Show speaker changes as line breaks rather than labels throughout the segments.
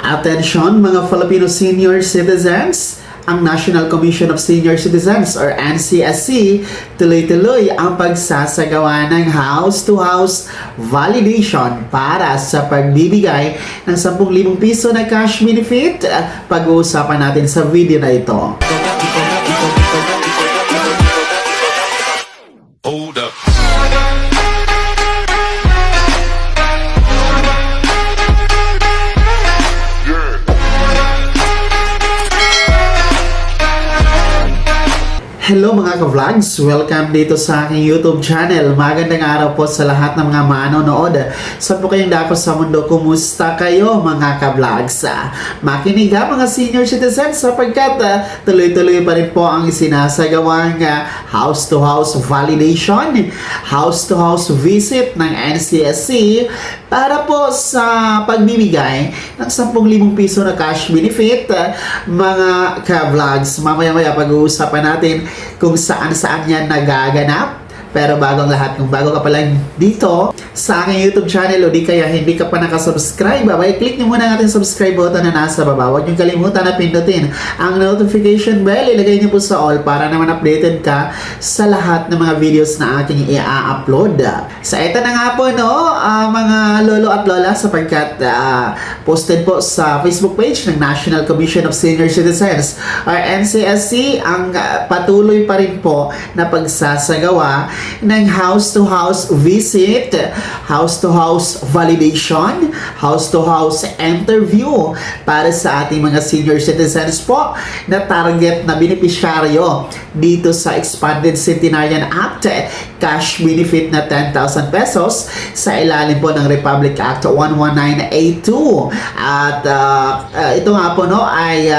Attention mga Filipino senior citizens, ang National Commission of Senior Citizens or NCSC tuloy-tuloy ang pagsasagawa ng house-to-house validation para sa pagbibigay ng 10,000 piso na cash benefit. Pag-uusapan natin sa video na ito.
Hold up.
Hello mga ka-vlogs! Welcome dito sa aking YouTube channel. Magandang araw po sa lahat ng mga manonood. Saan po kayong dako sa mundo? Kumusta kayo mga ka-vlogs? Makinig ha mga senior citizens sapagkat tuloy-tuloy pa rin po ang isinasagawang house-to-house validation, house-to-house visit ng NCSC para po sa pagbibigay ng 10,000 piso na cash benefit. Mga ka-vlogs, mamaya-maya pag-uusapan natin kung saan-saan yan nagaganap. Pero bago ang lahat, kung bago ka pa lang dito sa aking YouTube channel o di kaya hindi ka pa nakasubscribe, click nyo muna ang ating subscribe button na nasa baba. Huwag nyo kalimutan na pindutin ang notification bell. Ilagay nyo po sa all para naman updated ka sa lahat ng mga videos na aking i-upload. So ito na nga po mga lolo at lola sapagkat posted po sa Facebook page ng National Commission of Senior Citizens or NCSC ang patuloy pa rin po na pagsasagawa ng house-to-house visit, house-to-house validation, house-to-house interview para sa ating mga senior citizens po na target na benepisyaryo dito sa Expanded Centenarian Act cash benefit na 10,000 pesos sa ilalim po ng Republic Act 11982. At ito nga po ay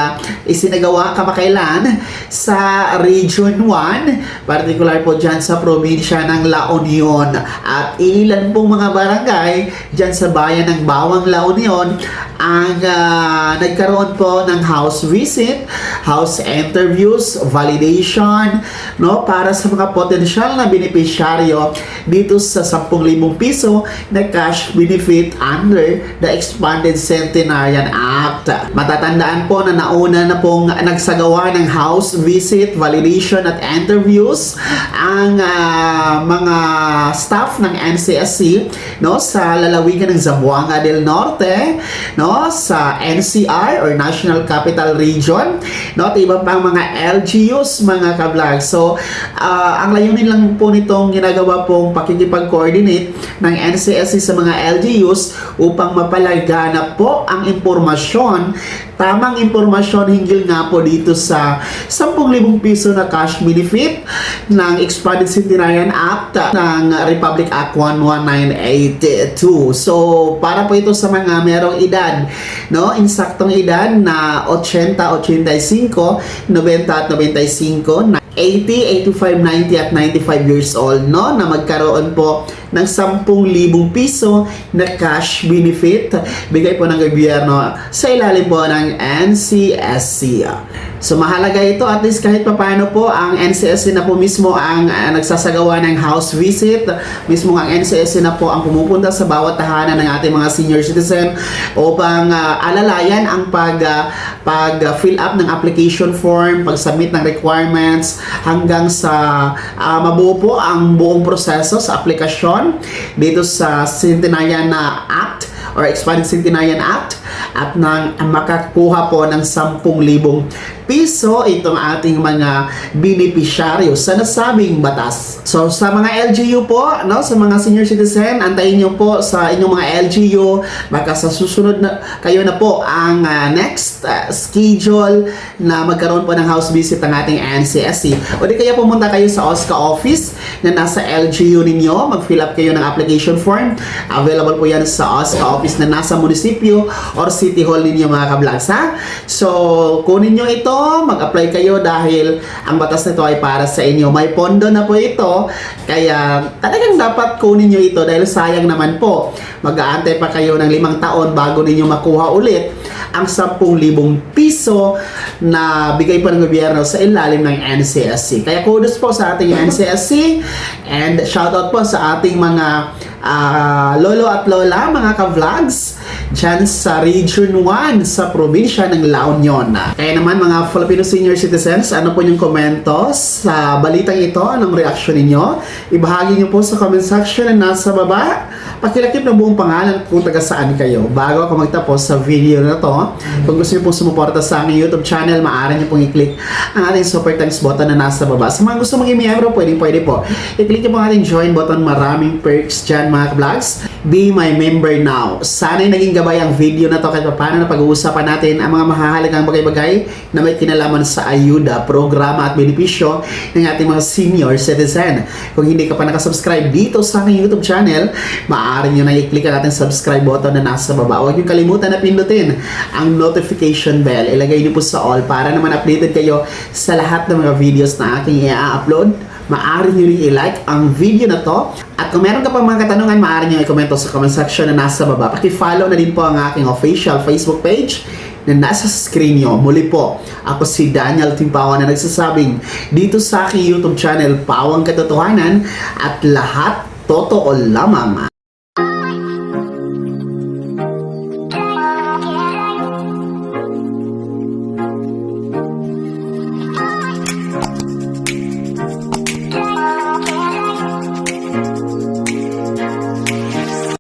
isinagawa kamakailan sa Region 1, particular po dyan sa probinsya ng La Union. At ilan pong mga barangay dyan sa bayan ng Bawang La Union ang nagkaroon po ng house visit, house interviews, validation para sa mga potensyal na benepisyaryo dito sa 10,000 piso na cash benefit under the Expanded Centenarian Act. Matatandaan po na nauna na pong nagsagawa ng house visit, validation at interviews ang mga staff ng NCSC sa lalawigan ng Zamboanga del Norte, sa NCR or National Capital Region, at iba pang mga LGUs mga ka-vlog. So ang layunin lang po nitong ginagawa pong pakikipag-coordinate ng NCSC sa mga LGUs upang mapalaganap po ang impormasyon, tamang impormasyon hinggil nga po dito sa 10,000 piso na cash benefit ng Expanded Centenarian Act ng Republic Act 11982. So para po ito sa mga merong edad, insaktong edad na 80, 85, 90 at 95, 80, 85, 90 at 95 years old na magkaroon po ng 10,000 piso na cash benefit bigay po ng gobyerno sa ilalim po ng NCSC. So mahalaga ito, at least kahit papaano po ang NCSC na po mismo ang nagsasagawa ng house visit, mismo ang NCSC na po ang pumupunta sa bawat tahanan ng ating mga senior citizen upang alalayan ang pag-fill up ng application form, pag-submit ng requirements hanggang sa mabuo po ang buong proseso sa aplikasyon dito sa Centenarian Act or Expanded Centenarian Act at nang makakuha po ng 10,000 piso itong ating mga benepisyaryo sa nasabing batas. So sa mga LGU po, sa mga senior citizen, antayin nyo po sa inyong mga LGU, baka sa susunod na kayo na po ang next schedule na magkaroon po ng house visit ng ating NCSC. O di kaya pumunta kayo sa OSCA office na nasa LGU ninyo, mag-fill up kayo ng application form. Available po yan sa OSCA office na nasa munisipyo or city hall ninyo mga ka-vlogs ha. So kunin nyo ito, mag-apply kayo dahil ang batas nito ay para sa inyo. May pondo na po ito, kaya talagang dapat kunin nyo ito dahil sayang naman po. Mag-aantay pa kayo ng 5 taon bago ninyo makuha ulit ang 10,000 piso na bigay po ng gobyerno sa ilalim ng NCSC. Kaya kudos po sa ating NCSC and shoutout po sa ating mga lolo at lola, mga ka-vlogs dyan sa Region 1 sa probinsya ng La Union. Kaya naman mga Filipino senior citizens, ano po yung komento sa balitang ito? Anong reaksyon ninyo? Ibahagi nyo po sa comment section na nasa baba. Pakilakip na buong pangalan kung taga saan kayo. Bago ako magtapos sa video na to, kung gusto nyo pong sumuporta sa aking YouTube channel, maaari nyo pong i-click ang ating super thanks button na nasa baba. Sa mga gusto maging miyembro, pwede po. I-click nyo po ang ating join button. Maraming perks dyan mga vlogs. Be my member now. Sana'y naging gabay ang video na to kahit paano na pag-uusapan natin ang mga mahahalagang bagay-bagay na may kinalaman sa ayuda, programa at benepisyo ng ating mga senior citizen. Kung hindi ka pa nakasubscribe dito sa aking YouTube channel, maaari nyo na i-click ang ating subscribe button na nasa baba. Huwag nyo kalimutan na pindutin ang notification bell. Ilagay nyo po sa all para naman updated kayo sa lahat ng mga videos na aking i-upload. Maaari nyo rin i-like ang video na to. At kung meron ka pang mga katanungan, maaari nyo i-komento sa comment section na nasa baba. Paki-follow na din po ang aking official Facebook page na nasa screen nyo. Muli po, ako si Daniel Timpawan na nagsasabing dito sa aking YouTube channel, Pawang Katotohanan at lahat totoo lamang.